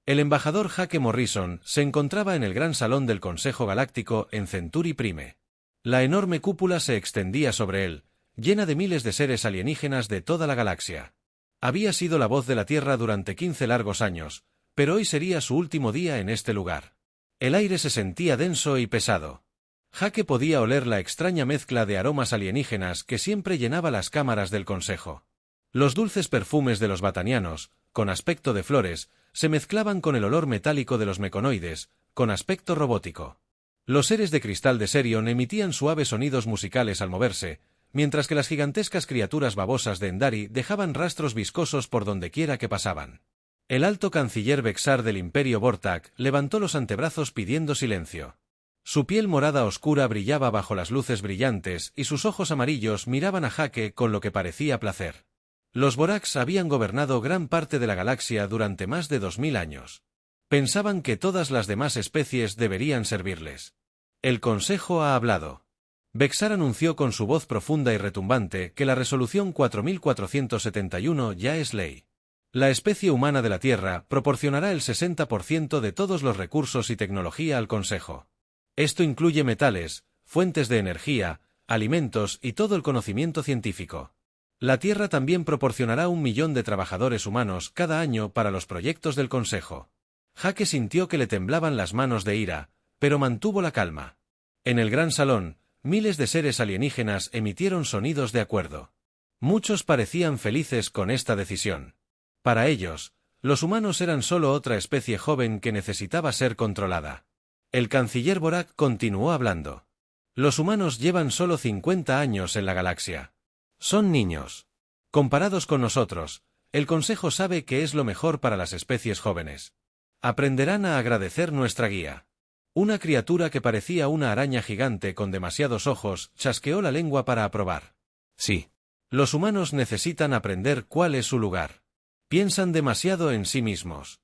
El embajador Jake Morrison se encontraba en el gran salón del Consejo Galáctico en Centuri Prime. La enorme cúpula se extendía sobre él, llena de miles de seres alienígenas de toda la galaxia. Había sido la voz de la Tierra durante 15 largos años, pero hoy sería su último día en este lugar. El aire se sentía denso y pesado. Jake podía oler la extraña mezcla de aromas alienígenas que siempre llenaba las cámaras del Consejo. Los dulces perfumes de los batanianos, con aspecto de flores, se mezclaban con el olor metálico de los meconoides, con aspecto robótico. Los seres de cristal de Serion emitían suaves sonidos musicales al moverse, mientras que las gigantescas criaturas babosas de Endari dejaban rastros viscosos por dondequiera que pasaban. El alto canciller Vexar del Imperio Vortak levantó los antebrazos pidiendo silencio. Su piel morada oscura brillaba bajo las luces brillantes y sus ojos amarillos miraban a Jake con lo que parecía placer. Los Voraks habían gobernado gran parte de la galaxia durante más de 2000 años. Pensaban que todas las demás especies deberían servirles. El Consejo ha hablado. Vexar anunció con su voz profunda y retumbante que la resolución 4471 ya es ley. La especie humana de la Tierra proporcionará el 60% de todos los recursos y tecnología al Consejo. Esto incluye metales, fuentes de energía, alimentos y todo el conocimiento científico. La Tierra también proporcionará 1 millón de trabajadores humanos cada año para los proyectos del Consejo. Jake sintió que le temblaban las manos de ira, pero mantuvo la calma. En el gran salón, miles de seres alienígenas emitieron sonidos de acuerdo. Muchos parecían felices con esta decisión. Para ellos, los humanos eran solo otra especie joven que necesitaba ser controlada. El canciller Vorak continuó hablando. Los humanos llevan solo 50 años en la galaxia. Son niños. Comparados con nosotros, el Consejo sabe que es lo mejor para las especies jóvenes. Aprenderán a agradecer nuestra guía. Una criatura que parecía una araña gigante con demasiados ojos chasqueó la lengua para aprobar. Sí. Los humanos necesitan aprender cuál es su lugar. Piensan demasiado en sí mismos.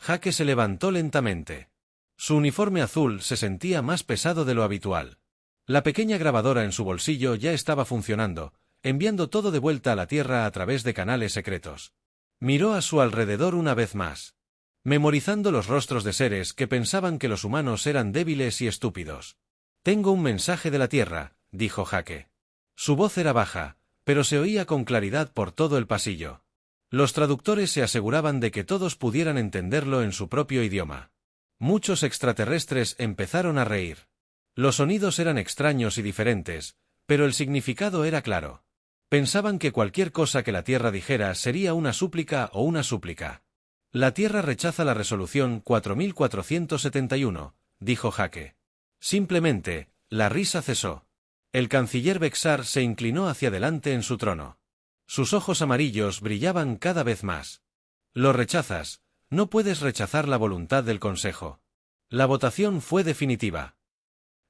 Jake se levantó lentamente. Su uniforme azul se sentía más pesado de lo habitual. La pequeña grabadora en su bolsillo ya estaba funcionando, enviando todo de vuelta a la Tierra a través de canales secretos. Miró a su alrededor una vez más, memorizando los rostros de seres que pensaban que los humanos eran débiles y estúpidos. «Tengo un mensaje de la Tierra», dijo Jake. Su voz era baja, pero se oía con claridad por todo el pasillo. Los traductores se aseguraban de que todos pudieran entenderlo en su propio idioma. Muchos extraterrestres empezaron a reír. Los sonidos eran extraños y diferentes, pero el significado era claro. Pensaban que cualquier cosa que la Tierra dijera sería una súplica o una súplica. «La Tierra rechaza la resolución 4471, dijo Jake. Simplemente, la risa cesó. El canciller Vexar se inclinó hacia adelante en su trono. Sus ojos amarillos brillaban cada vez más. «Lo rechazas, no puedes rechazar la voluntad del Consejo». La votación fue definitiva.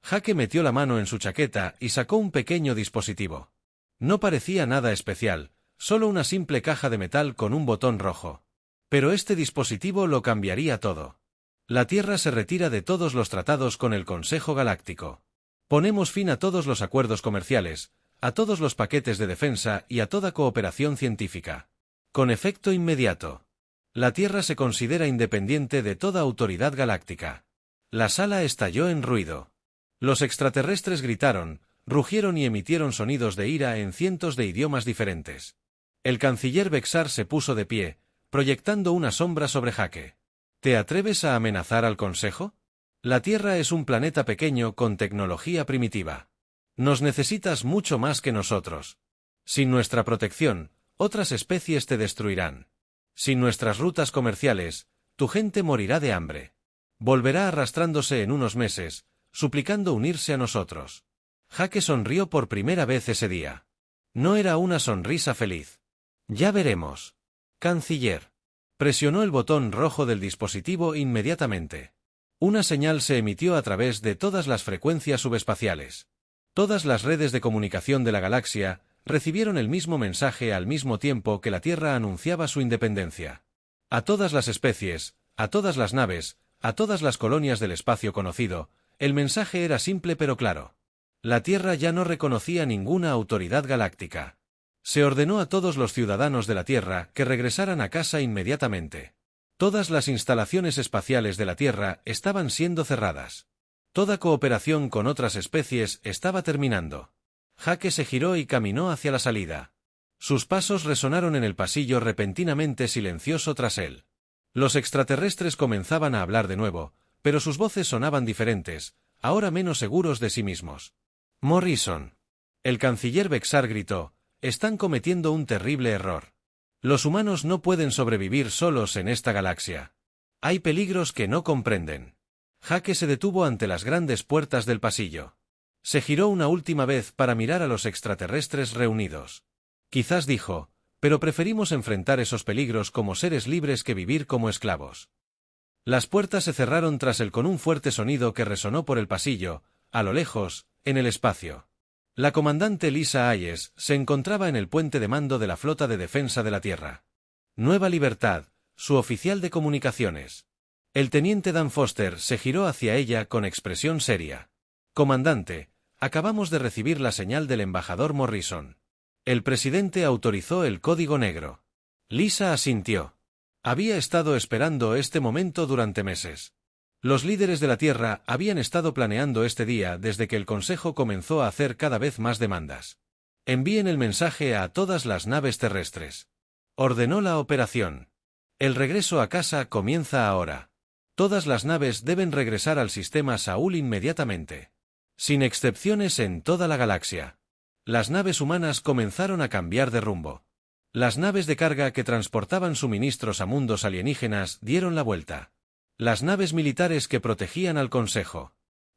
Jake metió la mano en su chaqueta y sacó un pequeño dispositivo. No parecía nada especial, solo una simple caja de metal con un botón rojo. Pero este dispositivo lo cambiaría todo. La Tierra se retira de todos los tratados con el Consejo Galáctico. Ponemos fin a todos los acuerdos comerciales, a todos los paquetes de defensa y a toda cooperación científica. Con efecto inmediato. La Tierra se considera independiente de toda autoridad galáctica. La sala estalló en ruido. Los extraterrestres gritaron, rugieron y emitieron sonidos de ira en cientos de idiomas diferentes. El canciller Vexar se puso de pie, proyectando una sombra sobre Jake. ¿Te atreves a amenazar al Consejo? La Tierra es un planeta pequeño con tecnología primitiva. Nos necesitas mucho más que nosotros. Sin nuestra protección, otras especies te destruirán. Sin nuestras rutas comerciales, tu gente morirá de hambre. Volverá arrastrándose en unos meses, suplicando unirse a nosotros. Jake sonrió por primera vez ese día. No era una sonrisa feliz. Ya veremos. Canciller. Presionó el botón rojo del dispositivo inmediatamente. Una señal se emitió a través de todas las frecuencias subespaciales. Todas las redes de comunicación de la galaxia recibieron el mismo mensaje al mismo tiempo que la Tierra anunciaba su independencia. A todas las especies, a todas las naves, a todas las colonias del espacio conocido, el mensaje era simple pero claro. La Tierra ya no reconocía ninguna autoridad galáctica. Se ordenó a todos los ciudadanos de la Tierra que regresaran a casa inmediatamente. Todas las instalaciones espaciales de la Tierra estaban siendo cerradas. Toda cooperación con otras especies estaba terminando. Jake se giró y caminó hacia la salida. Sus pasos resonaron en el pasillo repentinamente silencioso tras él. Los extraterrestres comenzaban a hablar de nuevo, pero sus voces sonaban diferentes, ahora menos seguros de sí mismos. Morrison. El canciller Bexar gritó, están cometiendo un terrible error. Los humanos no pueden sobrevivir solos en esta galaxia. Hay peligros que no comprenden. Jake se detuvo ante las grandes puertas del pasillo. Se giró una última vez para mirar a los extraterrestres reunidos. Quizás dijo, pero preferimos enfrentar esos peligros como seres libres que vivir como esclavos. Las puertas se cerraron tras él con un fuerte sonido que resonó por el pasillo, a lo lejos, en el espacio. La comandante Lisa Hayes se encontraba en el puente de mando de la Flota de Defensa de la Tierra. Nueva Libertad, su oficial de comunicaciones. El teniente Dan Foster se giró hacia ella con expresión seria. Comandante, acabamos de recibir la señal del embajador Morrison. El presidente autorizó el código negro. Lisa asintió. Había estado esperando este momento durante meses. Los líderes de la Tierra habían estado planeando este día desde que el Consejo comenzó a hacer cada vez más demandas. Envíen el mensaje a todas las naves terrestres. Ordenó la operación. El regreso a casa comienza ahora. Todas las naves deben regresar al sistema Saúl inmediatamente. Sin excepciones en toda la galaxia. Las naves humanas comenzaron a cambiar de rumbo. Las naves de carga que transportaban suministros a mundos alienígenas dieron la vuelta. Las naves militares que protegían al Consejo.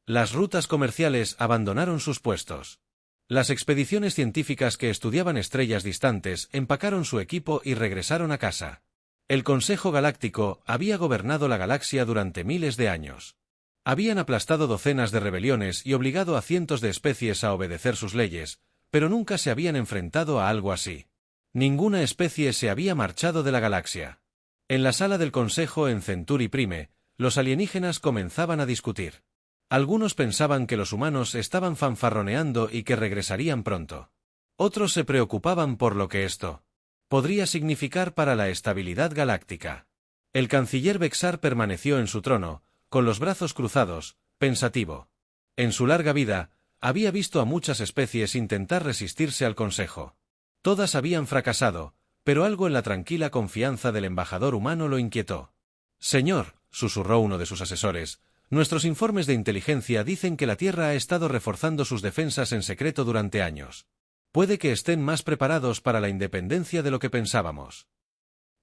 Las rutas comerciales abandonaron sus puestos. Las expediciones científicas que estudiaban estrellas distantes empacaron su equipo y regresaron a casa. El Consejo Galáctico había gobernado la galaxia durante miles de años. Habían aplastado docenas de rebeliones y obligado a cientos de especies a obedecer sus leyes, pero nunca se habían enfrentado a algo así. Ninguna especie se había marchado de la galaxia. En la sala del Consejo en Centuri Prime, los alienígenas comenzaban a discutir. Algunos pensaban que los humanos estaban fanfarroneando y que regresarían pronto. Otros se preocupaban por lo que esto podría significar para la estabilidad galáctica. El canciller Bexar permaneció en su trono, con los brazos cruzados, pensativo. En su larga vida, había visto a muchas especies intentar resistirse al Consejo. Todas habían fracasado, pero algo en la tranquila confianza del embajador humano lo inquietó. Señor, susurró uno de sus asesores, nuestros informes de inteligencia dicen que la Tierra ha estado reforzando sus defensas en secreto durante años. Puede que estén más preparados para la independencia de lo que pensábamos.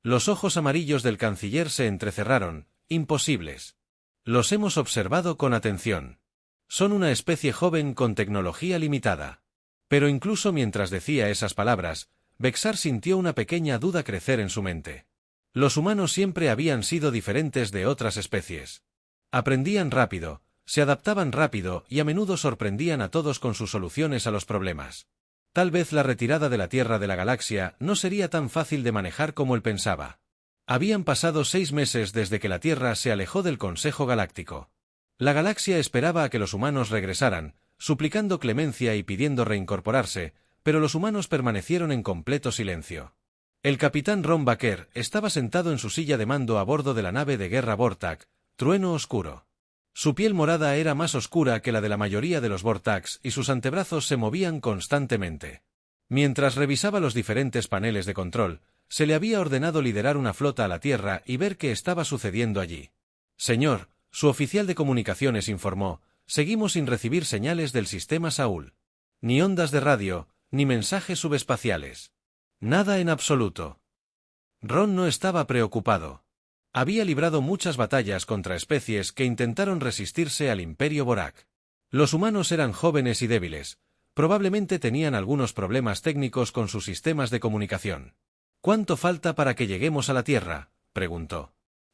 Los ojos amarillos del canciller se entrecerraron, imposibles. Los hemos observado con atención. Son una especie joven con tecnología limitada. Pero incluso mientras decía esas palabras, Bexar sintió una pequeña duda crecer en su mente. Los humanos siempre habían sido diferentes de otras especies. Aprendían rápido, se adaptaban rápido y a menudo sorprendían a todos con sus soluciones a los problemas. Tal vez la retirada de la Tierra de la galaxia no sería tan fácil de manejar como él pensaba. Habían pasado 6 meses desde que la Tierra se alejó del Consejo Galáctico. La galaxia esperaba a que los humanos regresaran, suplicando clemencia y pidiendo reincorporarse, pero los humanos permanecieron en completo silencio. El capitán Ron Baker estaba sentado en su silla de mando a bordo de la nave de guerra Vortak, Trueno Oscuro. Su piel morada era más oscura que la de la mayoría de los Vortaks y sus antebrazos se movían constantemente. Mientras revisaba los diferentes paneles de control, se le había ordenado liderar una flota a la Tierra y ver qué estaba sucediendo allí. Señor, su oficial de comunicaciones informó, seguimos sin recibir señales del sistema Saúl. Ni ondas de radio, ni mensajes subespaciales. Nada en absoluto. Ron no estaba preocupado. Había librado muchas batallas contra especies que intentaron resistirse al Imperio Vorak. Los humanos eran jóvenes y débiles, probablemente tenían algunos problemas técnicos con sus sistemas de comunicación. ¿Cuánto falta para que lleguemos a la Tierra?, preguntó.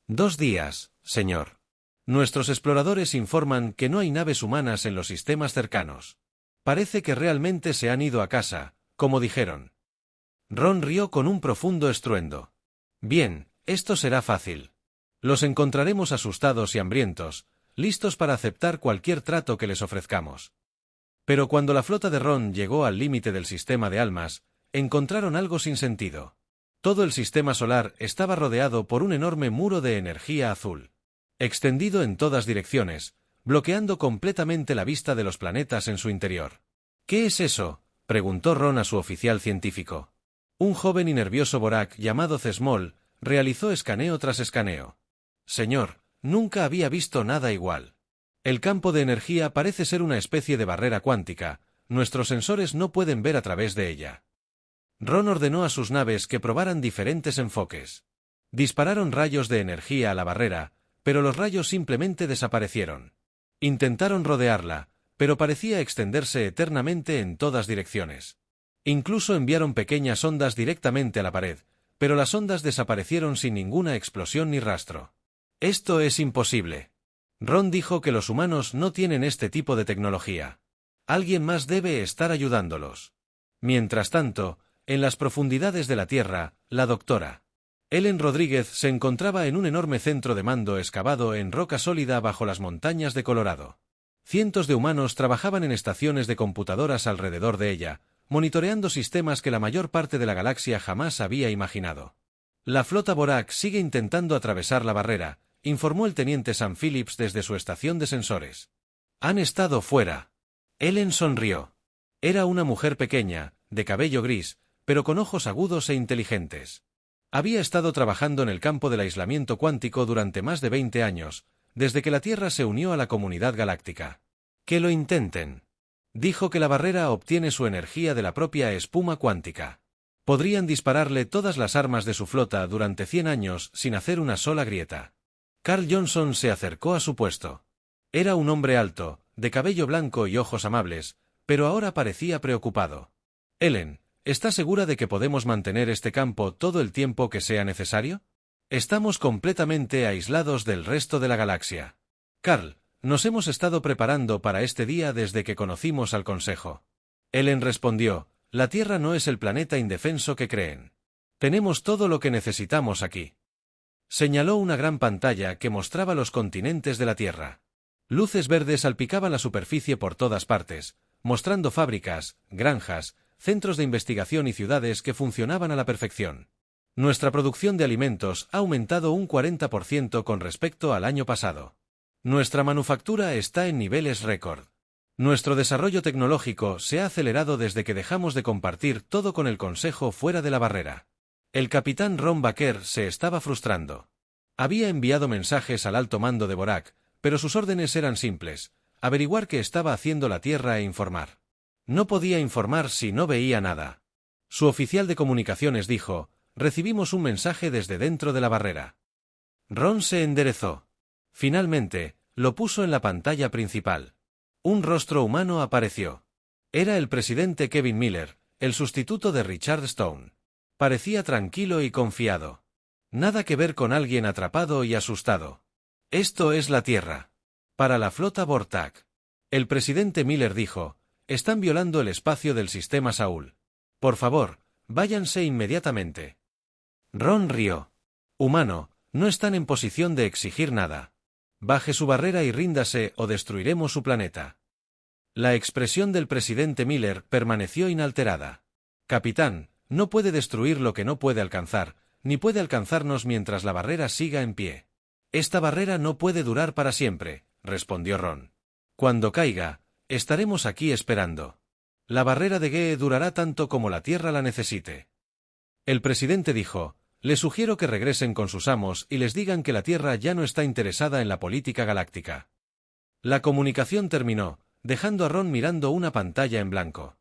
2 días, señor. Nuestros exploradores informan que no hay naves humanas en los sistemas cercanos. Parece que realmente se han ido a casa, como dijeron. Ron rió con un profundo estruendo. Bien, esto será fácil. Los encontraremos asustados y hambrientos, listos para aceptar cualquier trato que les ofrezcamos. Pero cuando la flota de Ron llegó al límite del sistema de almas, encontraron algo sin sentido. Todo el sistema solar estaba rodeado por un enorme muro de energía azul, extendido en todas direcciones, bloqueando completamente la vista de los planetas en su interior. ¿Qué es eso?, preguntó Ron a su oficial científico. Un joven y nervioso Borak llamado Cesmol realizó escaneo tras escaneo. Señor, nunca había visto nada igual. El campo de energía parece ser una especie de barrera cuántica, nuestros sensores no pueden ver a través de ella. Ron ordenó a sus naves que probaran diferentes enfoques. Dispararon rayos de energía a la barrera, pero los rayos simplemente desaparecieron. Intentaron rodearla, pero parecía extenderse eternamente en todas direcciones. Incluso enviaron pequeñas ondas directamente a la pared, pero las ondas desaparecieron sin ninguna explosión ni rastro. Esto es imposible. Ron dijo que los humanos no tienen este tipo de tecnología. Alguien más debe estar ayudándolos. Mientras tanto, en las profundidades de la Tierra, la doctora Ellen Rodríguez se encontraba en un enorme centro de mando excavado en roca sólida bajo las montañas de Colorado. Cientos de humanos trabajaban en estaciones de computadoras alrededor de ella, monitoreando sistemas que la mayor parte de la galaxia jamás había imaginado. La flota Borak sigue intentando atravesar la barrera, informó el teniente Sam Phillips desde su estación de sensores. Han estado fuera. Ellen sonrió. Era una mujer pequeña, de cabello gris, pero con ojos agudos e inteligentes. Había estado trabajando en el campo del aislamiento cuántico durante más de 20 años, desde que la Tierra se unió a la comunidad galáctica. Que lo intenten. Dijo que la barrera obtiene su energía de la propia espuma cuántica. Podrían dispararle todas las armas de su flota durante 100 años sin hacer una sola grieta. Carl Johnson se acercó a su puesto. Era un hombre alto, de cabello blanco y ojos amables, pero ahora parecía preocupado. Ellen, ¿está segura de que podemos mantener este campo todo el tiempo que sea necesario? Estamos completamente aislados del resto de la galaxia. Carl, nos hemos estado preparando para este día desde que conocimos al Consejo. Ellen respondió, la Tierra no es el planeta indefenso que creen. Tenemos todo lo que necesitamos aquí. Señaló una gran pantalla que mostraba los continentes de la Tierra. Luces verdes salpicaban la superficie por todas partes, mostrando fábricas, granjas, centros de investigación y ciudades que funcionaban a la perfección. Nuestra producción de alimentos ha aumentado un 40% con respecto al año pasado. Nuestra manufactura está en niveles récord. Nuestro desarrollo tecnológico se ha acelerado desde que dejamos de compartir todo con el Consejo fuera de la barrera. El capitán Ron Baker se estaba frustrando. Había enviado mensajes al alto mando de Borak, pero sus órdenes eran simples: averiguar qué estaba haciendo la Tierra e informar. No podía informar si no veía nada. Su oficial de comunicaciones dijo: recibimos un mensaje desde dentro de la barrera. Ron se enderezó. Finalmente, lo puso en la pantalla principal. Un rostro humano apareció. Era el presidente Kevin Miller, el sustituto de Richard Stone. Parecía tranquilo y confiado. Nada que ver con alguien atrapado y asustado. Esto es la Tierra. Para la flota Vortak. El presidente Miller dijo: están violando el espacio del sistema Saúl. Por favor, váyanse inmediatamente. Ron rió. Humano, no están en posición de exigir nada. Baje su barrera y ríndase o destruiremos su planeta. La expresión del presidente Miller permaneció inalterada. Capitán, no puede destruir lo que no puede alcanzar, ni puede alcanzarnos mientras la barrera siga en pie. Esta barrera no puede durar para siempre, respondió Ron. Cuando caiga, estaremos aquí esperando. La barrera de Gee durará tanto como la Tierra la necesite. El presidente dijo: les sugiero que regresen con sus amos y les digan que la Tierra ya no está interesada en la política galáctica. La comunicación terminó, dejando a Ron mirando una pantalla en blanco.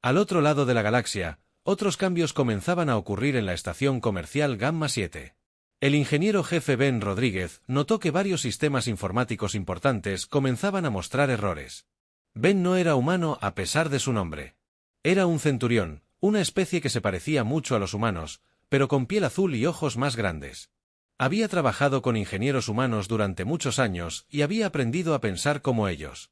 Al otro lado de la galaxia, otros cambios comenzaban a ocurrir en la estación comercial Gamma 7. El ingeniero jefe Ben Rodríguez notó que varios sistemas informáticos importantes comenzaban a mostrar errores. Ben no era humano a pesar de su nombre. Era un centurión, una especie que se parecía mucho a los humanos, pero con piel azul y ojos más grandes. Había trabajado con ingenieros humanos durante muchos años y había aprendido a pensar como ellos.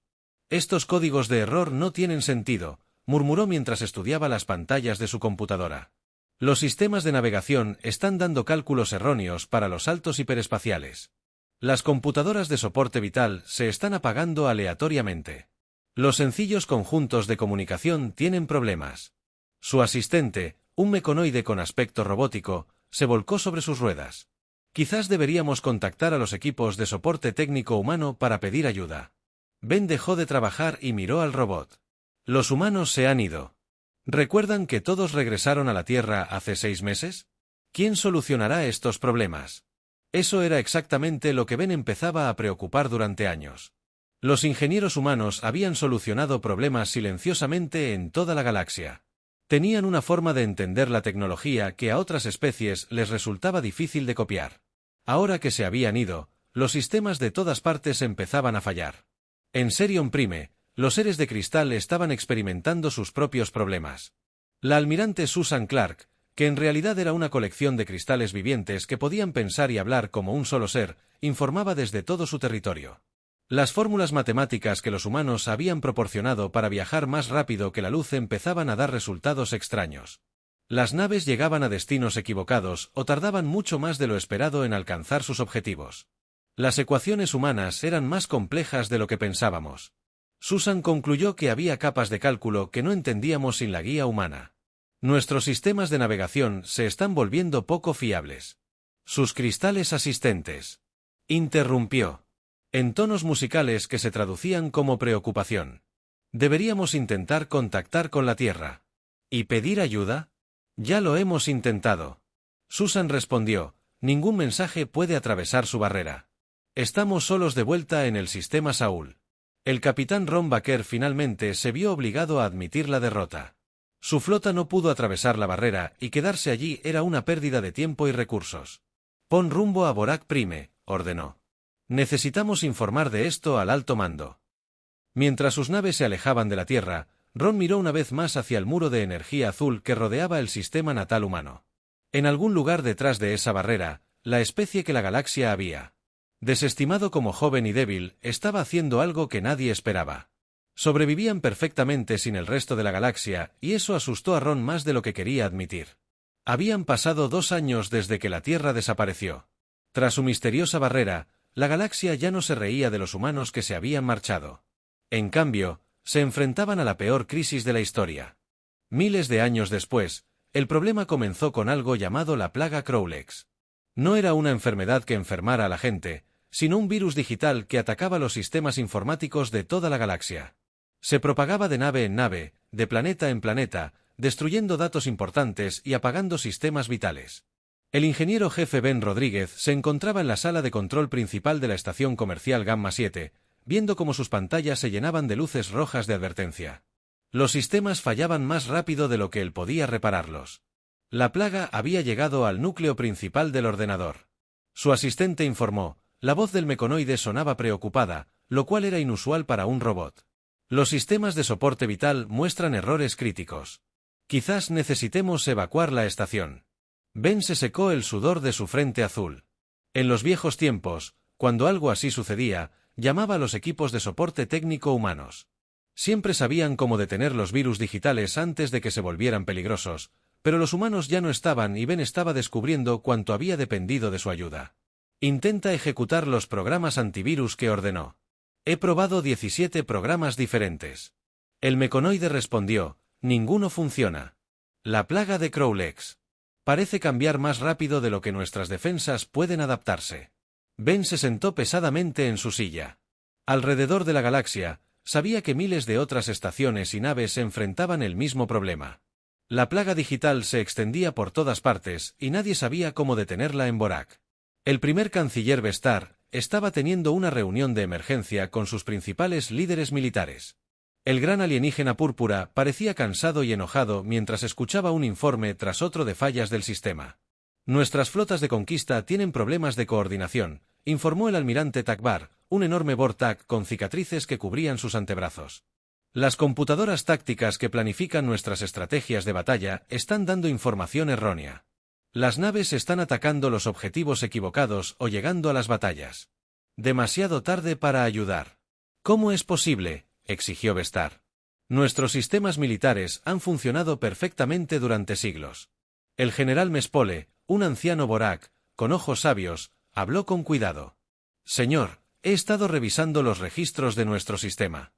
Estos códigos de error no tienen sentido, murmuró mientras estudiaba las pantallas de su computadora. Los sistemas de navegación están dando cálculos erróneos para los saltos hiperespaciales. Las computadoras de soporte vital se están apagando aleatoriamente. Los sencillos conjuntos de comunicación tienen problemas. Su asistente, Un meconoide con aspecto robótico se volcó sobre sus ruedas. Quizás deberíamos contactar a los equipos de soporte técnico humano para pedir ayuda. Ben dejó de trabajar y miró al robot. Los humanos se han ido. ¿Recuerdan que todos regresaron a la Tierra hace 6 meses? ¿Quién solucionará estos problemas? Eso era exactamente lo que Ben empezaba a preocupar durante años. Los ingenieros humanos habían solucionado problemas silenciosamente en toda la galaxia. Tenían una forma de entender la tecnología que a otras especies les resultaba difícil de copiar. Ahora que se habían ido, los sistemas de todas partes empezaban a fallar. En Serion Prime, los seres de cristal estaban experimentando sus propios problemas. La almirante Susan Clark, que en realidad era una colección de cristales vivientes que podían pensar y hablar como un solo ser, informaba desde todo su territorio. Las fórmulas matemáticas que los humanos habían proporcionado para viajar más rápido que la luz empezaban a dar resultados extraños. Las naves llegaban a destinos equivocados o tardaban mucho más de lo esperado en alcanzar sus objetivos. Las ecuaciones humanas eran más complejas de lo que pensábamos. Susan concluyó que había capas de cálculo que no entendíamos sin la guía humana. Nuestros sistemas de navegación se están volviendo poco fiables. Sus cristales asistentes. Interrumpió. En tonos musicales que se traducían como preocupación. ¿Deberíamos intentar contactar con la Tierra? ¿Y pedir ayuda? Ya lo hemos intentado. Susan respondió, ningún mensaje puede atravesar su barrera. Estamos solos de vuelta en el sistema Saúl. El capitán Ron Baker finalmente se vio obligado a admitir la derrota. Su flota no pudo atravesar la barrera y quedarse allí era una pérdida de tiempo y recursos. Pon rumbo a Borak Prime, ordenó. Necesitamos informar de esto al alto mando. Mientras sus naves se alejaban de la Tierra, Ron miró una vez más hacia el muro de energía azul que rodeaba el sistema natal humano. En algún lugar detrás de esa barrera, la especie que la galaxia había desestimado como joven y débil, estaba haciendo algo que nadie esperaba. Sobrevivían perfectamente sin el resto de la galaxia, y eso asustó a Ron más de lo que quería admitir. Habían pasado 2 años desde que la Tierra desapareció. Tras su misteriosa barrera, la galaxia ya no se reía de los humanos que se habían marchado. En cambio, se enfrentaban a la peor crisis de la historia. Miles de años después, el problema comenzó con algo llamado la plaga Crowlex. No era una enfermedad que enfermara a la gente, sino un virus digital que atacaba los sistemas informáticos de toda la galaxia. Se propagaba de nave en nave, de planeta en planeta, destruyendo datos importantes y apagando sistemas vitales. El ingeniero jefe Ben Rodríguez se encontraba en la sala de control principal de la estación comercial Gamma 7, viendo cómo sus pantallas se llenaban de luces rojas de advertencia. Los sistemas fallaban más rápido de lo que él podía repararlos. La plaga había llegado al núcleo principal del ordenador. Su asistente informó, la voz del meconoide sonaba preocupada, lo cual era inusual para un robot. Los sistemas de soporte vital muestran errores críticos. Quizás necesitemos evacuar la estación. Ben se secó el sudor de su frente azul. En los viejos tiempos, cuando algo así sucedía, llamaba a los equipos de soporte técnico humanos. Siempre sabían cómo detener los virus digitales antes de que se volvieran peligrosos, pero los humanos ya no estaban y Ben estaba descubriendo cuánto había dependido de su ayuda. Intenta ejecutar los programas antivirus que ordenó. He probado 17 programas diferentes. El meconoide respondió, ninguno funciona. La plaga de Crowlex. Parece cambiar más rápido de lo que nuestras defensas pueden adaptarse. Ben se sentó pesadamente en su silla. Alrededor de la galaxia, sabía que miles de otras estaciones y naves se enfrentaban el mismo problema. La plaga digital se extendía por todas partes y nadie sabía cómo detenerla en Borak. El primer canciller Vestar estaba teniendo una reunión de emergencia con sus principales líderes militares. El gran alienígena púrpura parecía cansado y enojado mientras escuchaba un informe tras otro de fallas del sistema. Nuestras flotas de conquista tienen problemas de coordinación, informó el almirante Takbar, un enorme Vortak con cicatrices que cubrían sus antebrazos. Las computadoras tácticas que planifican nuestras estrategias de batalla están dando información errónea. Las naves están atacando los objetivos equivocados o llegando a las batallas. Demasiado tarde para ayudar. ¿Cómo es posible?, exigió Vestar. Nuestros sistemas militares han funcionado perfectamente durante siglos. El general Mespole, un anciano Borak, con ojos sabios, habló con cuidado. Señor, he estado revisando los registros de nuestro sistema.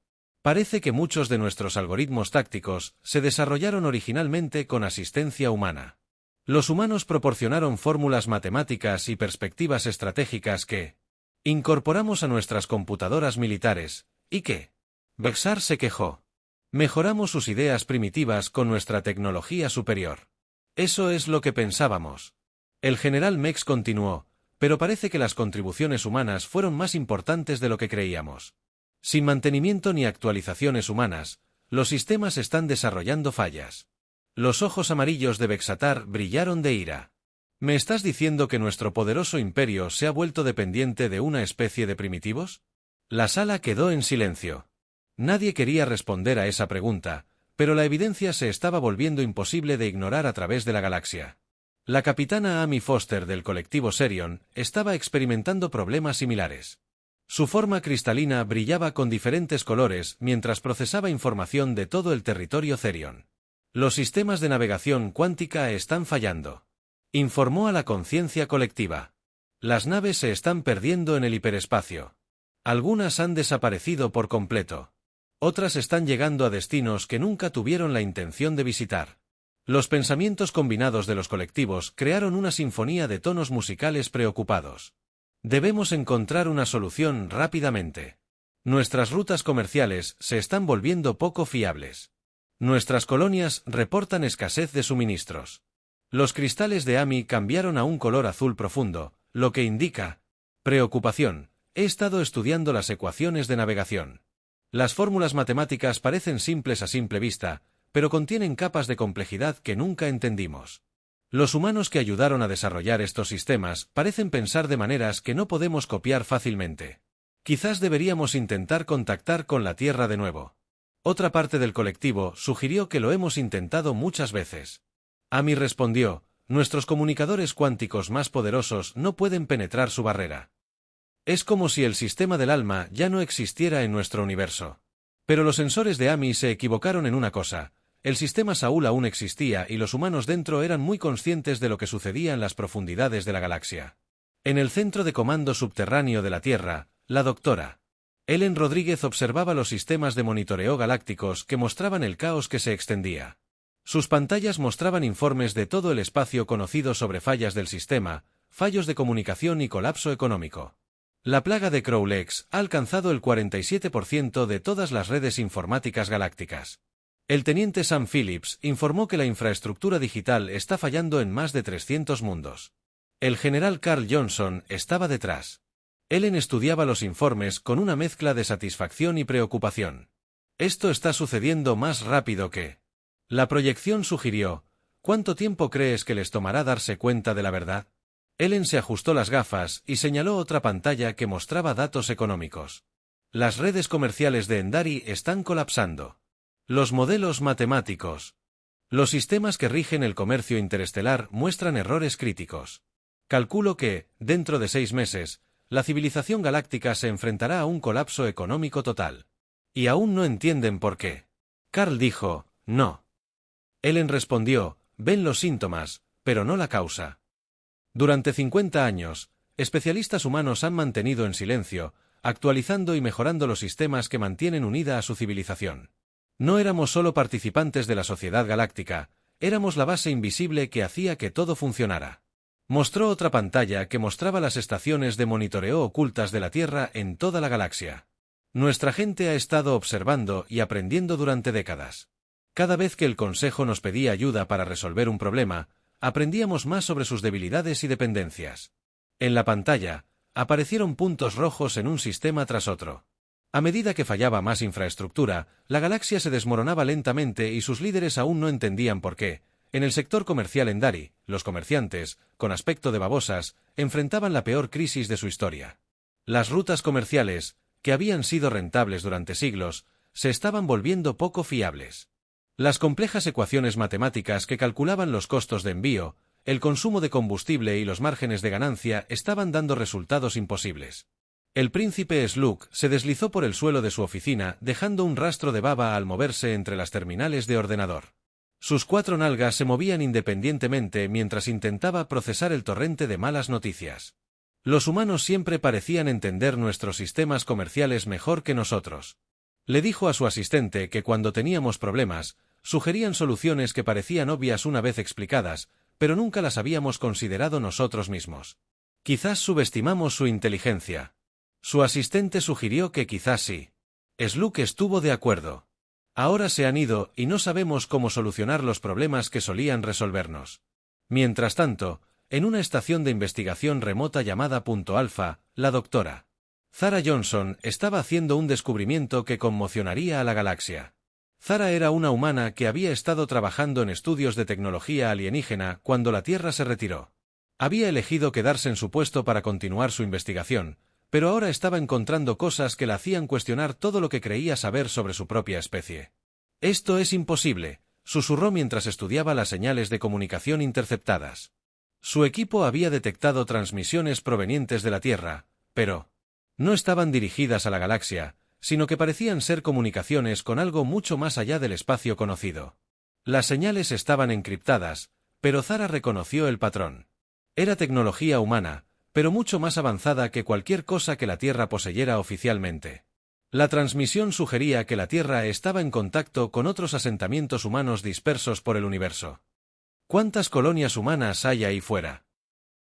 Parece que muchos de nuestros algoritmos tácticos se desarrollaron originalmente con asistencia humana. Los humanos proporcionaron fórmulas matemáticas y perspectivas estratégicas que incorporamos a nuestras computadoras militares, y que Bexar se quejó. Mejoramos sus ideas primitivas con nuestra tecnología superior. Eso es lo que pensábamos. El general Mex continuó, pero parece que las contribuciones humanas fueron más importantes de lo que creíamos. Sin mantenimiento ni actualizaciones humanas, los sistemas están desarrollando fallas. Los ojos amarillos de Bexatar brillaron de ira. ¿Me estás diciendo que nuestro poderoso imperio se ha vuelto dependiente de una especie de primitivos? La sala quedó en silencio. Nadie quería responder a esa pregunta, pero la evidencia se estaba volviendo imposible de ignorar a través de la galaxia. La capitana Amy Foster del colectivo Serion estaba experimentando problemas similares. Su forma cristalina brillaba con diferentes colores mientras procesaba información de todo el territorio Therion. Los sistemas de navegación cuántica están fallando, informó a la conciencia colectiva. Las naves se están perdiendo en el hiperespacio. Algunas han desaparecido por completo. Otras están llegando a destinos que nunca tuvieron la intención de visitar. Los pensamientos combinados de los colectivos crearon una sinfonía de tonos musicales preocupados. Debemos encontrar una solución rápidamente. Nuestras rutas comerciales se están volviendo poco fiables. Nuestras colonias reportan escasez de suministros. Los cristales de Amy cambiaron a un color azul profundo, lo que indica preocupación. He estado estudiando las ecuaciones de navegación. Las fórmulas matemáticas parecen simples a simple vista, pero contienen capas de complejidad que nunca entendimos. Los humanos que ayudaron a desarrollar estos sistemas parecen pensar de maneras que no podemos copiar fácilmente. Quizás deberíamos intentar contactar con la Tierra de nuevo. Otra parte del colectivo sugirió que lo hemos intentado muchas veces. Amy respondió, nuestros comunicadores cuánticos más poderosos no pueden penetrar su barrera. Es como si el sistema del alma ya no existiera en nuestro universo. Pero los sensores de Amy se equivocaron en una cosa. El sistema Saúl aún existía y los humanos dentro eran muy conscientes de lo que sucedía en las profundidades de la galaxia. En el centro de comando subterráneo de la Tierra, la doctora Ellen Rodríguez observaba los sistemas de monitoreo galácticos que mostraban el caos que se extendía. Sus pantallas mostraban informes de todo el espacio conocido sobre fallas del sistema, fallos de comunicación y colapso económico. La plaga de Crowlex ha alcanzado el 47% de todas las redes informáticas galácticas. El teniente Sam Phillips informó que la infraestructura digital está fallando en más de 300 mundos. El general Carl Johnson estaba detrás. Ellen estudiaba los informes con una mezcla de satisfacción y preocupación. Esto está sucediendo más rápido que... La proyección sugirió, ¿cuánto tiempo crees que les tomará darse cuenta de la verdad? Ellen se ajustó las gafas y señaló otra pantalla que mostraba datos económicos. Las redes comerciales de Endari están colapsando. Los modelos matemáticos. Los sistemas que rigen el comercio interestelar muestran errores críticos. Calculo que, dentro de 6 meses, la civilización galáctica se enfrentará a un colapso económico total. Y aún no entienden por qué. Carl dijo, no. Ellen respondió, ven los síntomas, pero no la causa. Durante 50 años, especialistas humanos han mantenido en silencio, actualizando y mejorando los sistemas que mantienen unida a su civilización. No éramos solo participantes de la sociedad galáctica, éramos la base invisible que hacía que todo funcionara. Mostró otra pantalla que mostraba las estaciones de monitoreo ocultas de la Tierra en toda la galaxia. Nuestra gente ha estado observando y aprendiendo durante décadas. Cada vez que el Consejo nos pedía ayuda para resolver un problema, aprendíamos más sobre sus debilidades y dependencias. En la pantalla, aparecieron puntos rojos en un sistema tras otro. A medida que fallaba más infraestructura, la galaxia se desmoronaba lentamente y sus líderes aún no entendían por qué. En el sector comercial Endari, los comerciantes, con aspecto de babosas, enfrentaban la peor crisis de su historia. Las rutas comerciales, que habían sido rentables durante siglos, se estaban volviendo poco fiables. Las complejas ecuaciones matemáticas que calculaban los costos de envío, el consumo de combustible y los márgenes de ganancia estaban dando resultados imposibles. El príncipe Slug se deslizó por el suelo de su oficina, dejando un rastro de baba al moverse entre las terminales de ordenador. Sus 4 nalgas se movían independientemente mientras intentaba procesar el torrente de malas noticias. Los humanos siempre parecían entender nuestros sistemas comerciales mejor que nosotros. Le dijo a su asistente que cuando teníamos problemas, sugerían soluciones que parecían obvias una vez explicadas, pero nunca las habíamos considerado nosotros mismos. Quizás subestimamos su inteligencia. Su asistente sugirió que quizás sí. Slug estuvo de acuerdo. Ahora se han ido y no sabemos cómo solucionar los problemas que solían resolvernos. Mientras tanto, en una estación de investigación remota llamada Punto Alfa, la doctora Zara Johnson estaba haciendo un descubrimiento que conmocionaría a la galaxia. Zara era una humana que había estado trabajando en estudios de tecnología alienígena cuando la Tierra se retiró. Había elegido quedarse en su puesto para continuar su investigación, pero ahora estaba encontrando cosas que la hacían cuestionar todo lo que creía saber sobre su propia especie. «Esto es imposible», susurró mientras estudiaba las señales de comunicación interceptadas. Su equipo había detectado transmisiones provenientes de la Tierra, pero no estaban dirigidas a la galaxia, sino que parecían ser comunicaciones con algo mucho más allá del espacio conocido. Las señales estaban encriptadas, pero Zara reconoció el patrón. Era tecnología humana, pero mucho más avanzada que cualquier cosa que la Tierra poseyera oficialmente. La transmisión sugería que la Tierra estaba en contacto con otros asentamientos humanos dispersos por el universo. ¿Cuántas colonias humanas hay ahí fuera?,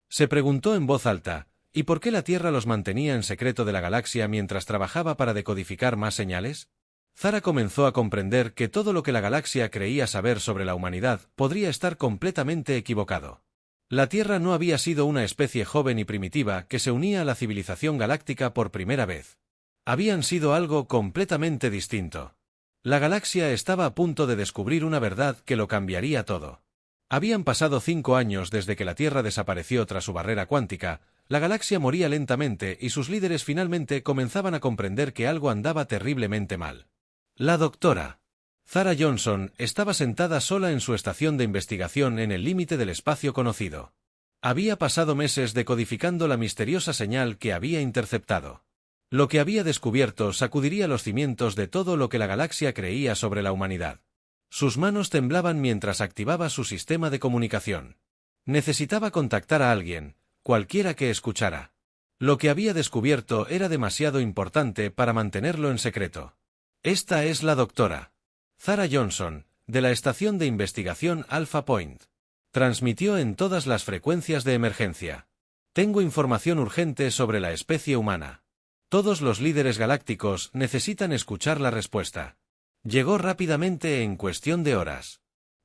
se preguntó en voz alta. ¿Y por qué la Tierra los mantenía en secreto de la galaxia mientras trabajaba para decodificar más señales? Zara comenzó a comprender que todo lo que la galaxia creía saber sobre la humanidad podría estar completamente equivocado. La Tierra no había sido una especie joven y primitiva que se unía a la civilización galáctica por primera vez. Habían sido algo completamente distinto. La galaxia estaba a punto de descubrir una verdad que lo cambiaría todo. Habían pasado 5 años desde que la Tierra desapareció tras su barrera cuántica. La galaxia moría lentamente y sus líderes finalmente comenzaban a comprender que algo andaba terriblemente mal. La doctora Zara Johnson estaba sentada sola en su estación de investigación en el límite del espacio conocido. Había pasado meses decodificando la misteriosa señal que había interceptado. Lo que había descubierto sacudiría los cimientos de todo lo que la galaxia creía sobre la humanidad. Sus manos temblaban mientras activaba su sistema de comunicación. Necesitaba contactar a alguien, cualquiera que escuchara. Lo que había descubierto era demasiado importante para mantenerlo en secreto. Esta es la doctora Zara Johnson, de la estación de investigación Alpha Point. Transmitió en todas las frecuencias de emergencia. Tengo información urgente sobre la especie humana. Todos los líderes galácticos necesitan escuchar la respuesta. Llegó rápidamente en cuestión de horas.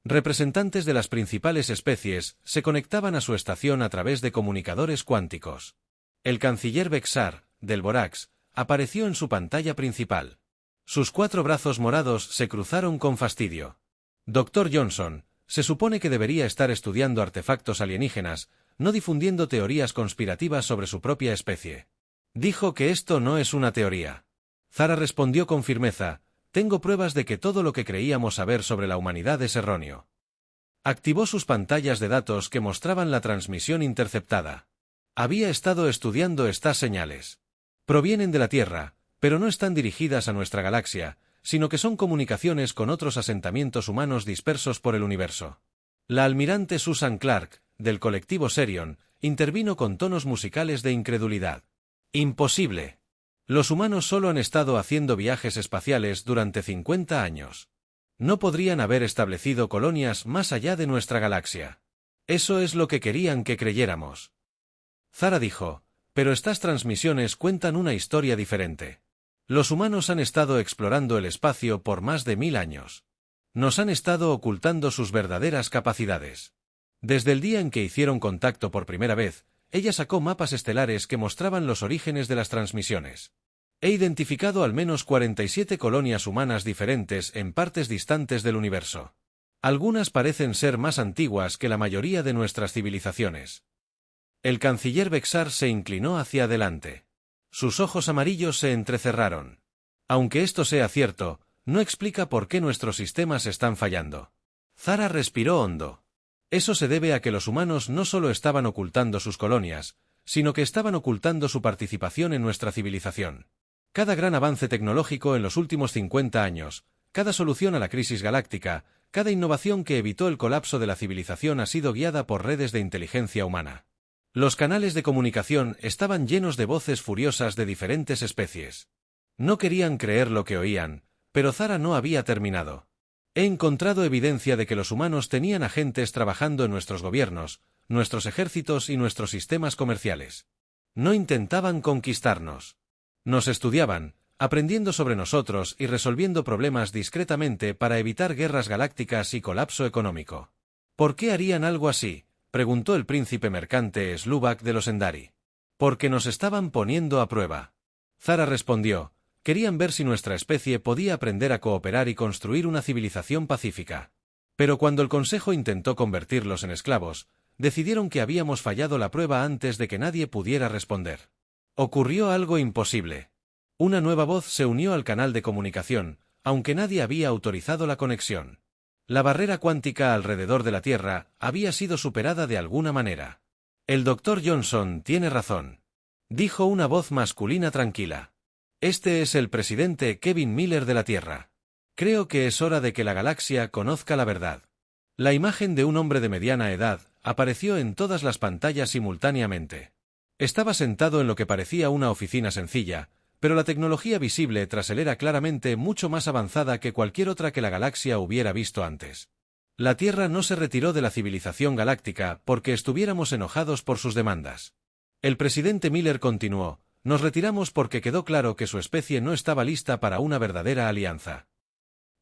Representantes de las principales especies se conectaban a su estación a través de comunicadores cuánticos. El canciller Bexar, del Borax, apareció en su pantalla principal. Sus 4 brazos morados se cruzaron con fastidio. Dr. Johnson, se supone que debería estar estudiando artefactos alienígenas, no difundiendo teorías conspirativas sobre su propia especie. Dijo que esto no es una teoría. Zara respondió con firmeza: tengo pruebas de que todo lo que creíamos saber sobre la humanidad es erróneo. Activó sus pantallas de datos que mostraban la transmisión interceptada. Había estado estudiando estas señales. Provienen de la Tierra, pero no están dirigidas a nuestra galaxia, sino que son comunicaciones con otros asentamientos humanos dispersos por el universo. La almirante Susan Clark, del colectivo Serion, intervino con tonos musicales de incredulidad. Imposible. Los humanos solo han estado haciendo viajes espaciales durante 50 años. No podrían haber establecido colonias más allá de nuestra galaxia. Eso es lo que querían que creyéramos. Zara dijo, pero estas transmisiones cuentan una historia diferente. Los humanos han estado explorando el espacio por más de 1000 años. Nos han estado ocultando sus verdaderas capacidades. Desde el día en que hicieron contacto por primera vez, ella sacó mapas estelares que mostraban los orígenes de las transmisiones. He identificado al menos 47 colonias humanas diferentes en partes distantes del universo. Algunas parecen ser más antiguas que la mayoría de nuestras civilizaciones. El canciller Bexar se inclinó hacia adelante. Sus ojos amarillos se entrecerraron. Aunque esto sea cierto, no explica por qué nuestros sistemas están fallando. Zara respiró hondo. Eso se debe a que los humanos no solo estaban ocultando sus colonias, sino que estaban ocultando su participación en nuestra civilización. Cada gran avance tecnológico en los últimos 50 años, cada solución a la crisis galáctica, cada innovación que evitó el colapso de la civilización ha sido guiada por redes de inteligencia humana. Los canales de comunicación estaban llenos de voces furiosas de diferentes especies. No querían creer lo que oían, pero Zara no había terminado. He encontrado evidencia de que los humanos tenían agentes trabajando en nuestros gobiernos, nuestros ejércitos y nuestros sistemas comerciales. No intentaban conquistarnos. Nos estudiaban, aprendiendo sobre nosotros y resolviendo problemas discretamente para evitar guerras galácticas y colapso económico. ¿Por qué harían algo así?, preguntó el príncipe mercante Sluvak de los Endari. Porque nos estaban poniendo a prueba. Zara respondió: querían ver si nuestra especie podía aprender a cooperar y construir una civilización pacífica. Pero cuando el Consejo intentó convertirlos en esclavos, decidieron que habíamos fallado la prueba antes de que nadie pudiera responder. Ocurrió algo imposible. Una nueva voz se unió al canal de comunicación, aunque nadie había autorizado la conexión. La barrera cuántica alrededor de la Tierra había sido superada de alguna manera. El Dr. Johnson tiene razón, dijo una voz masculina tranquila. Este es el presidente Kevin Miller de la Tierra. Creo que es hora de que la galaxia conozca la verdad. La imagen de un hombre de mediana edad apareció en todas las pantallas simultáneamente. Estaba sentado en lo que parecía una oficina sencilla, pero la tecnología visible tras él era claramente mucho más avanzada que cualquier otra que la galaxia hubiera visto antes. La Tierra no se retiró de la civilización galáctica porque estuviéramos enojados por sus demandas. El presidente Miller continuó: nos retiramos porque quedó claro que su especie no estaba lista para una verdadera alianza.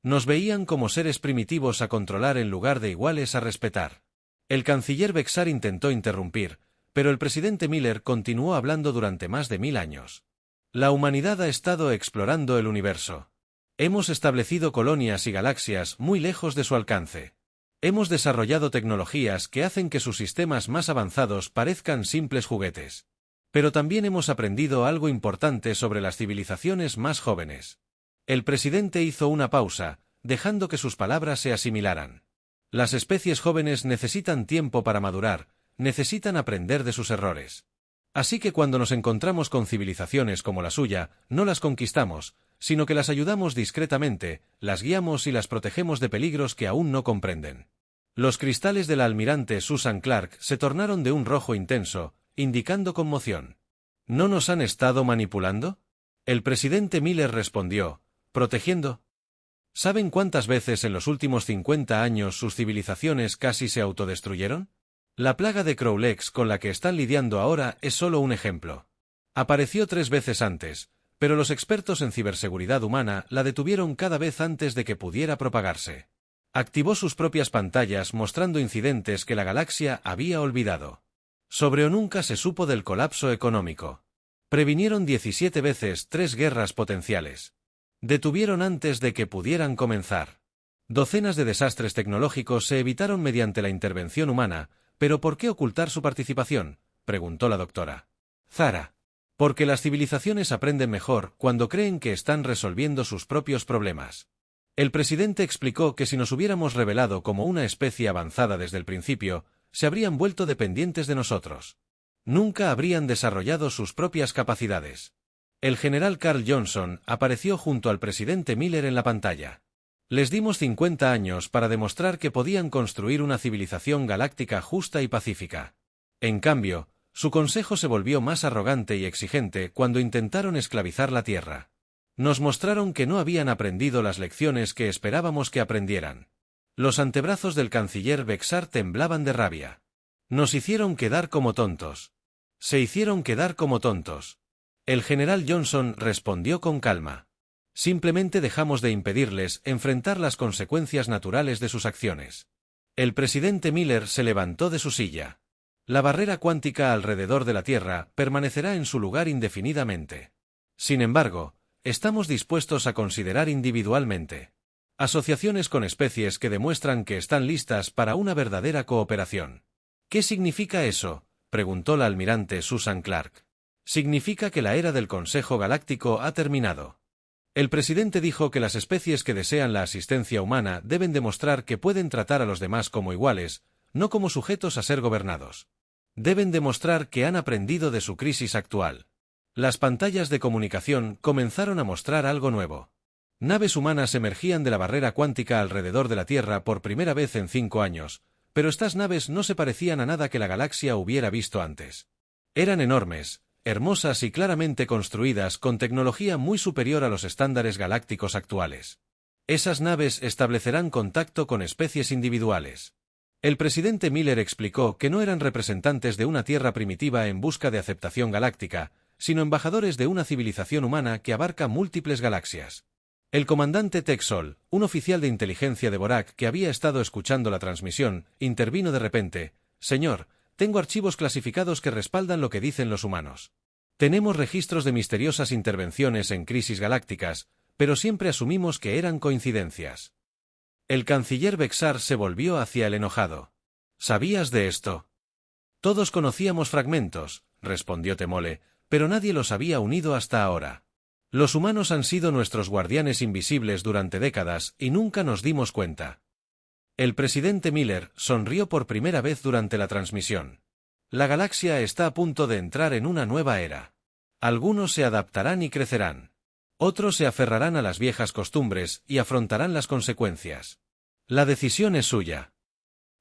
Nos veían como seres primitivos a controlar en lugar de iguales a respetar. El canciller Bexar intentó interrumpir, pero el presidente Miller continuó hablando durante más de 1000 años. La humanidad ha estado explorando el universo. Hemos establecido colonias y galaxias muy lejos de su alcance. Hemos desarrollado tecnologías que hacen que sus sistemas más avanzados parezcan simples juguetes. Pero también hemos aprendido algo importante sobre las civilizaciones más jóvenes. El presidente hizo una pausa, dejando que sus palabras se asimilaran. Las especies jóvenes necesitan tiempo para madurar, necesitan aprender de sus errores. Así que cuando nos encontramos con civilizaciones como la suya, no las conquistamos, sino que las ayudamos discretamente, las guiamos y las protegemos de peligros que aún no comprenden. Los cristales de la almirante Susan Clark se tornaron de un rojo intenso, indicando conmoción. ¿No nos han estado manipulando? El presidente Miller respondió: protegiendo. ¿Saben cuántas veces en los últimos 50 años sus civilizaciones casi se autodestruyeron? La plaga de Crowlex con la que están lidiando ahora es solo un ejemplo. Apareció 3 veces antes, pero los expertos en ciberseguridad humana la detuvieron cada vez antes de que pudiera propagarse. Activó sus propias pantallas mostrando incidentes que la galaxia había olvidado. Sobre o nunca se supo del colapso económico. Previnieron 17 veces 3 guerras potenciales. Detuvieron antes de que pudieran comenzar. Docenas de desastres tecnológicos se evitaron mediante la intervención humana, pero ¿por qué ocultar su participación?, preguntó la doctora Zara. Porque las civilizaciones aprenden mejor cuando creen que están resolviendo sus propios problemas. El presidente explicó que si nos hubiéramos revelado como una especie avanzada desde el principio, se habrían vuelto dependientes de nosotros. Nunca habrían desarrollado sus propias capacidades. El general Carl Johnson apareció junto al presidente Miller en la pantalla. Les dimos 50 años para demostrar que podían construir una civilización galáctica justa y pacífica. En cambio, su consejo se volvió más arrogante y exigente cuando intentaron esclavizar la Tierra. Nos mostraron que no habían aprendido las lecciones que esperábamos que aprendieran. Los antebrazos del canciller Bexar temblaban de rabia. Nos hicieron quedar como tontos. Se hicieron quedar como tontos. El general Johnson respondió con calma. Simplemente dejamos de impedirles enfrentar las consecuencias naturales de sus acciones. El presidente Miller se levantó de su silla. La barrera cuántica alrededor de la Tierra permanecerá en su lugar indefinidamente. Sin embargo, estamos dispuestos a considerar individualmente asociaciones con especies que demuestran que están listas para una verdadera cooperación. ¿Qué significa eso?, preguntó la almirante Susan Clark. Significa que la era del Consejo Galáctico ha terminado. El presidente dijo que las especies que desean la asistencia humana deben demostrar que pueden tratar a los demás como iguales, no como sujetos a ser gobernados. Deben demostrar que han aprendido de su crisis actual. Las pantallas de comunicación comenzaron a mostrar algo nuevo. Naves humanas emergían de la barrera cuántica alrededor de la Tierra por primera vez en 5 años, pero estas naves no se parecían a nada que la galaxia hubiera visto antes. Eran enormes, hermosas y claramente construidas con tecnología muy superior a los estándares galácticos actuales. Esas naves establecerán contacto con especies individuales. El presidente Miller explicó que no eran representantes de una Tierra primitiva en busca de aceptación galáctica, sino embajadores de una civilización humana que abarca múltiples galaxias. El comandante Texol, un oficial de inteligencia de Borak que había estado escuchando la transmisión, intervino de repente: «Señor, tengo archivos clasificados que respaldan lo que dicen los humanos. Tenemos registros de misteriosas intervenciones en crisis galácticas, pero siempre asumimos que eran coincidencias». El canciller Bexar se volvió hacia el enojado. «¿Sabías de esto?» «Todos conocíamos fragmentos», respondió Temole, «pero nadie los había unido hasta ahora. Los humanos han sido nuestros guardianes invisibles durante décadas y nunca nos dimos cuenta». El presidente Miller sonrió por primera vez durante la transmisión. «La galaxia está a punto de entrar en una nueva era. Algunos se adaptarán y crecerán. Otros se aferrarán a las viejas costumbres y afrontarán las consecuencias. La decisión es suya».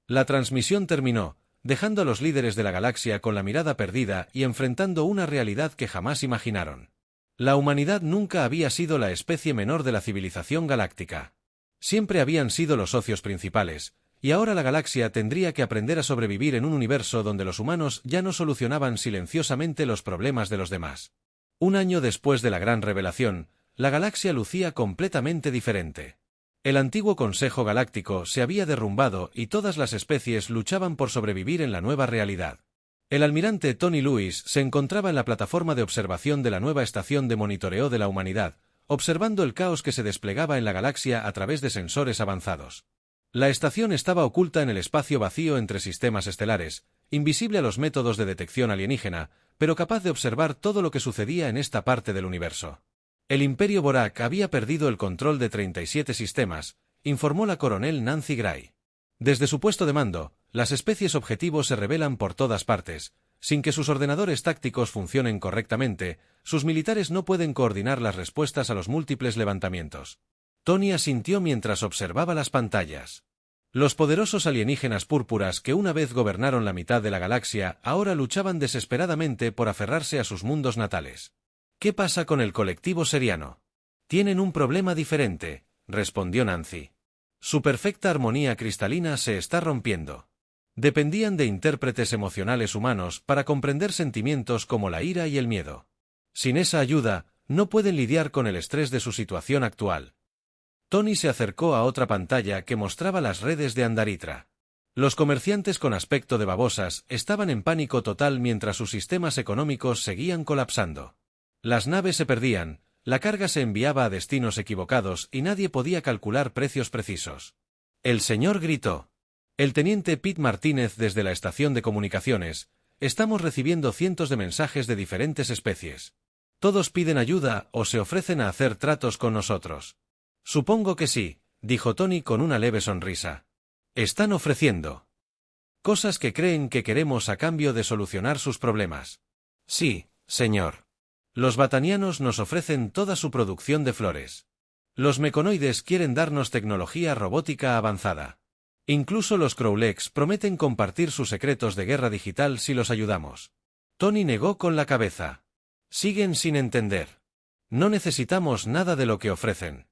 La transmisión terminó, dejando a los líderes de la galaxia con la mirada perdida y enfrentando una realidad que jamás imaginaron. La humanidad nunca había sido la especie menor de la civilización galáctica. Siempre habían sido los socios principales, y ahora la galaxia tendría que aprender a sobrevivir en un universo donde los humanos ya no solucionaban silenciosamente los problemas de los demás. Un año después de la gran revelación, la galaxia lucía completamente diferente. El antiguo Consejo Galáctico se había derrumbado y todas las especies luchaban por sobrevivir en la nueva realidad. El almirante Tony Lewis se encontraba en la plataforma de observación de la nueva estación de monitoreo de la humanidad, observando el caos que se desplegaba en la galaxia a través de sensores avanzados. La estación estaba oculta en el espacio vacío entre sistemas estelares, invisible a los métodos de detección alienígena, pero capaz de observar todo lo que sucedía en esta parte del universo. El Imperio Borak había perdido el control de 37 sistemas, informó la coronel Nancy Gray. Desde su puesto de mando, las especies objetivo se rebelan por todas partes. Sin que sus ordenadores tácticos funcionen correctamente, sus militares no pueden coordinar las respuestas a los múltiples levantamientos. Tony asintió mientras observaba las pantallas. Los poderosos alienígenas púrpuras que una vez gobernaron la mitad de la galaxia ahora luchaban desesperadamente por aferrarse a sus mundos natales. «¿Qué pasa con el colectivo seriano?» «Tienen un problema diferente», respondió Nancy. «Su perfecta armonía cristalina se está rompiendo. Dependían de intérpretes emocionales humanos para comprender sentimientos como la ira y el miedo. Sin esa ayuda, no pueden lidiar con el estrés de su situación actual». Tony se acercó a otra pantalla que mostraba las redes de Andaritra. Los comerciantes con aspecto de babosas estaban en pánico total mientras sus sistemas económicos seguían colapsando. Las naves se perdían, la carga se enviaba a destinos equivocados y nadie podía calcular precios precisos. El señor gritó. El teniente Pete Martínez desde la estación de comunicaciones: «Estamos recibiendo cientos de mensajes de diferentes especies. Todos piden ayuda o se ofrecen a hacer tratos con nosotros». «Supongo que sí», dijo Tony con una leve sonrisa. «Están ofreciendo cosas que creen que queremos a cambio de solucionar sus problemas». «Sí, señor. Los batanianos nos ofrecen toda su producción de flores. Los meconoides quieren darnos tecnología robótica avanzada. Incluso los Crowlex prometen compartir sus secretos de guerra digital si los ayudamos». Tony negó con la cabeza. «Siguen sin entender. No necesitamos nada de lo que ofrecen.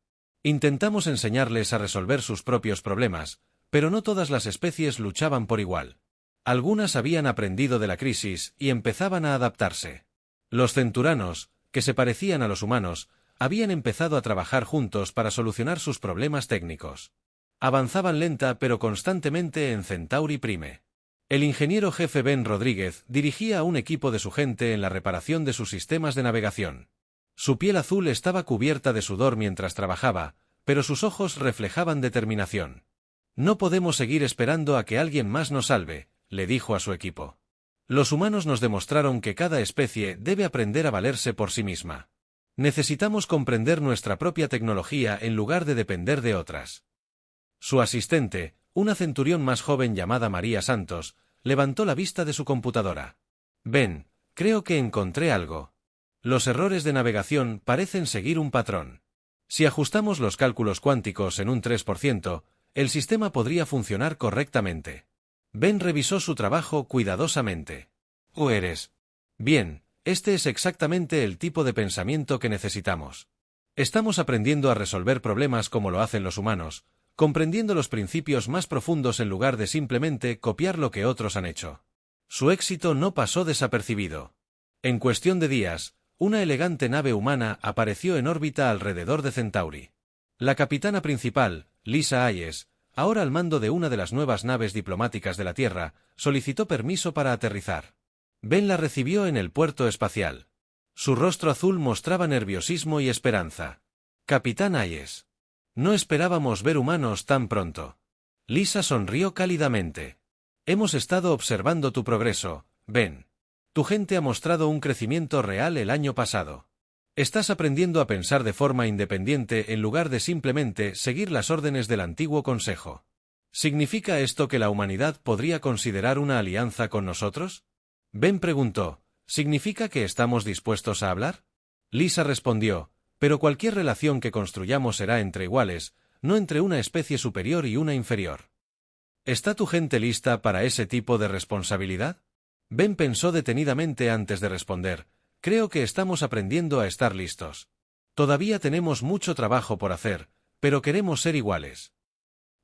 Intentamos enseñarles a resolver sus propios problemas, pero no todas las especies luchaban por igual. Algunas habían aprendido de la crisis y empezaban a adaptarse. Los centuranos, que se parecían a los humanos, habían empezado a trabajar juntos para solucionar sus problemas técnicos. Avanzaban lenta pero constantemente en Centauri Prime. El ingeniero jefe Ben Rodríguez dirigía a un equipo de su gente en la reparación de sus sistemas de navegación. Su piel azul estaba cubierta de sudor mientras trabajaba, pero sus ojos reflejaban determinación. «No podemos seguir esperando a que alguien más nos salve», le dijo a su equipo. «Los humanos nos demostraron que cada especie debe aprender a valerse por sí misma. Necesitamos comprender nuestra propia tecnología en lugar de depender de otras». Su asistente, una centurión más joven llamada María Santos, levantó la vista de su computadora. «Ben, creo que encontré algo. Los errores de navegación parecen seguir un patrón. Si ajustamos los cálculos cuánticos en un 3%, el sistema podría funcionar correctamente». Ben revisó su trabajo cuidadosamente. «¿O eres?» «Bien, Este es exactamente el tipo de pensamiento que necesitamos. Estamos aprendiendo a resolver problemas como lo hacen los humanos, comprendiendo los principios más profundos en lugar de simplemente copiar lo que otros han hecho. Su éxito no pasó desapercibido. En cuestión de días, una elegante nave humana apareció en órbita alrededor de Centauri. La capitana principal, Lisa Hayes, ahora al mando de una de las nuevas naves diplomáticas de la Tierra, solicitó permiso para aterrizar. Ben la recibió en el puerto espacial. Su rostro azul mostraba nerviosismo y esperanza. Capitán Hayes. No esperábamos ver humanos tan pronto. Lisa sonrió cálidamente. Hemos estado observando tu progreso, Ben. Tu gente ha mostrado un crecimiento real el año pasado. Estás aprendiendo a pensar de forma independiente en lugar de simplemente seguir las órdenes del antiguo consejo. ¿Significa esto que la humanidad podría considerar una alianza con nosotros? Ben preguntó, ¿significa que estamos dispuestos a hablar? Lisa respondió, pero cualquier relación que construyamos será entre iguales, no entre una especie superior y una inferior. ¿Está tu gente lista para ese tipo de responsabilidad? Ben pensó detenidamente antes de responder, creo que estamos aprendiendo a estar listos. Todavía tenemos mucho trabajo por hacer, pero queremos ser iguales.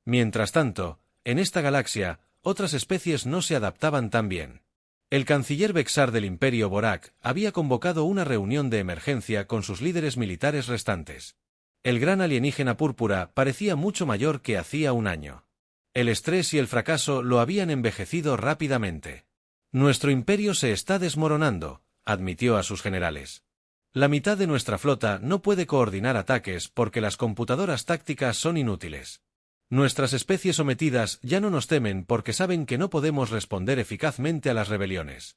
Mientras tanto, en esta galaxia, otras especies no se adaptaban tan bien. El canciller Bexar del Imperio Borak había convocado una reunión de emergencia con sus líderes militares restantes. El gran alienígena púrpura parecía mucho mayor que hacía un año. El estrés y el fracaso lo habían envejecido rápidamente. Nuestro imperio se está desmoronando, admitió a sus generales. La mitad de nuestra flota no puede coordinar ataques porque las computadoras tácticas son inútiles. Nuestras especies sometidas ya no nos temen porque saben que no podemos responder eficazmente a las rebeliones.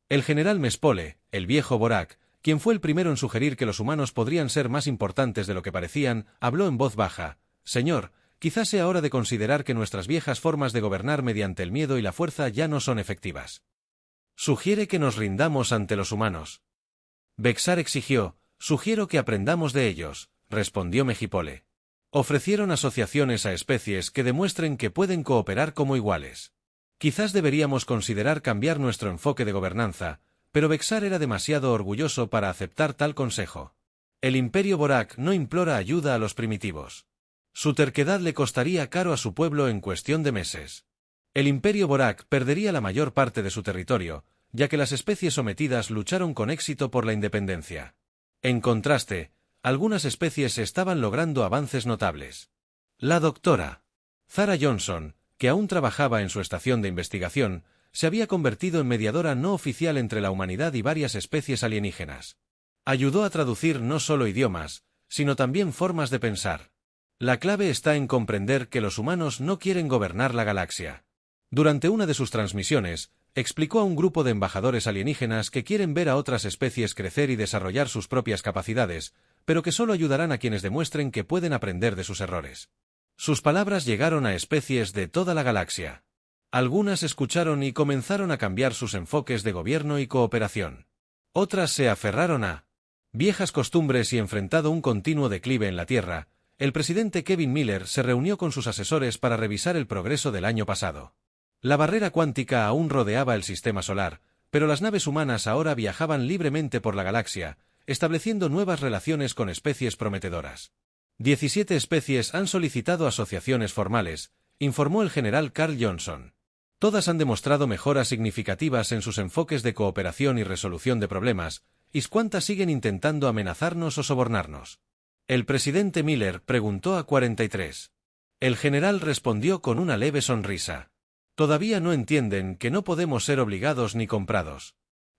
El general Mespole, el viejo Borak, quien fue el primero en sugerir que los humanos podrían ser más importantes de lo que parecían, habló en voz baja. Señor, quizás sea hora de considerar que nuestras viejas formas de gobernar mediante el miedo y la fuerza ya no son efectivas. Sugiere que nos rindamos ante los humanos. Bexar exigió, sugiero que aprendamos de ellos, respondió Mejipole. Ofrecieron asociaciones a especies que demuestren que pueden cooperar como iguales. Quizás deberíamos considerar cambiar nuestro enfoque de gobernanza, pero Bexar era demasiado orgulloso para aceptar tal consejo. El Imperio Borak no implora ayuda a los primitivos. Su terquedad le costaría caro a su pueblo en cuestión de meses. El Imperio Borak perdería la mayor parte de su territorio, ya que las especies sometidas lucharon con éxito por la independencia. En contraste, algunas especies estaban logrando avances notables. La doctora Zara Johnson, que aún trabajaba en su estación de investigación, se había convertido en mediadora no oficial entre la humanidad y varias especies alienígenas. Ayudó a traducir no solo idiomas, sino también formas de pensar. La clave está en comprender que los humanos no quieren gobernar la galaxia. Durante una de sus transmisiones, explicó a un grupo de embajadores alienígenas que quieren ver a otras especies crecer y desarrollar sus propias capacidades, pero que solo ayudarán a quienes demuestren que pueden aprender de sus errores. Sus palabras llegaron a especies de toda la galaxia. Algunas escucharon y comenzaron a cambiar sus enfoques de gobierno y cooperación. Otras se aferraron a viejas costumbres y enfrentado un continuo declive en la Tierra. El presidente Kevin Miller se reunió con sus asesores para revisar el progreso del año pasado. La barrera cuántica aún rodeaba el sistema solar, pero las naves humanas ahora viajaban libremente por la galaxia, estableciendo nuevas relaciones con especies prometedoras. 17 especies han solicitado asociaciones formales, informó el general Carl Johnson. Todas han demostrado mejoras significativas en sus enfoques de cooperación y resolución de problemas, y cuántas siguen intentando amenazarnos o sobornarnos. El presidente Miller preguntó a 43. El general respondió con una leve sonrisa. Todavía no entienden que no podemos ser obligados ni comprados.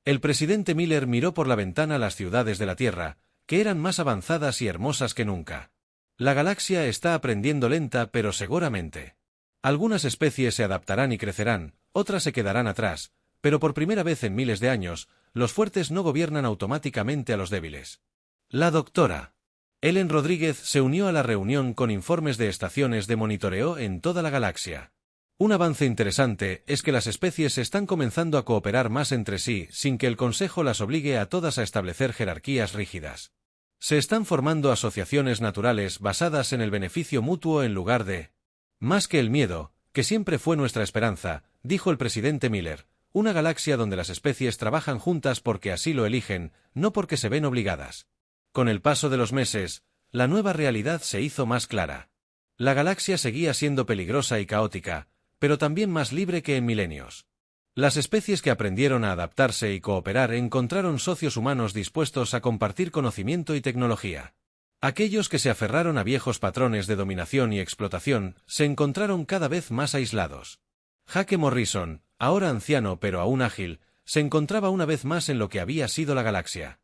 El presidente Miller miró por la ventana las ciudades de la Tierra, que eran más avanzadas y hermosas que nunca. La galaxia está aprendiendo lenta pero seguramente. Algunas especies se adaptarán y crecerán, otras se quedarán atrás, pero por primera vez en miles de años, los fuertes no gobiernan automáticamente a los débiles. La doctora Ellen Rodríguez se unió a la reunión con informes de estaciones de monitoreo en toda la galaxia. Un avance interesante es que las especies están comenzando a cooperar más entre sí sin que el Consejo las obligue a todas a establecer jerarquías rígidas. Se están formando asociaciones naturales basadas en el beneficio mutuo en lugar de más que el miedo, que siempre fue nuestra esperanza, dijo el presidente Miller. una galaxia donde las especies trabajan juntas porque así lo eligen, no porque se ven obligadas. Con el paso de los meses, la nueva realidad se hizo más clara. La galaxia seguía siendo peligrosa y caótica, pero también más libre que en milenios. Las especies que aprendieron a adaptarse y cooperar encontraron socios humanos dispuestos a compartir conocimiento y tecnología. Aquellos que se aferraron a viejos patrones de dominación y explotación se encontraron cada vez más aislados. Jake Morrison, ahora anciano pero aún ágil, se encontraba una vez más en lo que había sido la galaxia.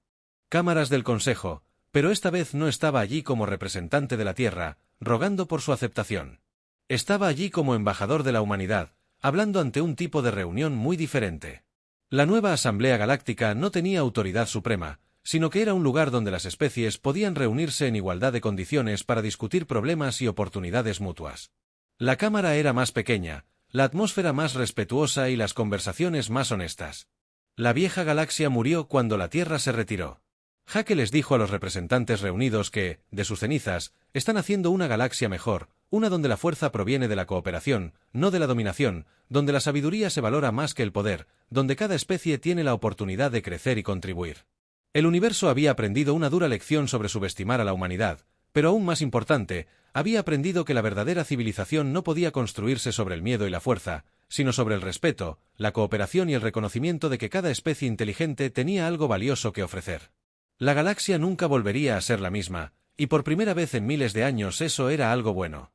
Cámaras del Consejo, pero esta vez no estaba allí como representante de la Tierra, rogando por su aceptación. Estaba allí como embajador de la humanidad, hablando ante un tipo de reunión muy diferente. La nueva Asamblea Galáctica no tenía autoridad suprema, sino que era un lugar donde las especies podían reunirse en igualdad de condiciones para discutir problemas y oportunidades mutuas. La cámara era más pequeña, la atmósfera más respetuosa y las conversaciones más honestas. La vieja galaxia murió cuando la Tierra se retiró. Jake les dijo a los representantes reunidos que, de sus cenizas, están haciendo una galaxia mejor, una donde la fuerza proviene de la cooperación, no de la dominación, donde la sabiduría se valora más que el poder, donde cada especie tiene la oportunidad de crecer y contribuir. El universo había aprendido una dura lección sobre subestimar a la humanidad, pero aún más importante, había aprendido que la verdadera civilización no podía construirse sobre el miedo y la fuerza, sino sobre el respeto, la cooperación y el reconocimiento de que cada especie inteligente tenía algo valioso que ofrecer. La galaxia nunca volvería a ser la misma, y por primera vez en miles de años eso era algo bueno.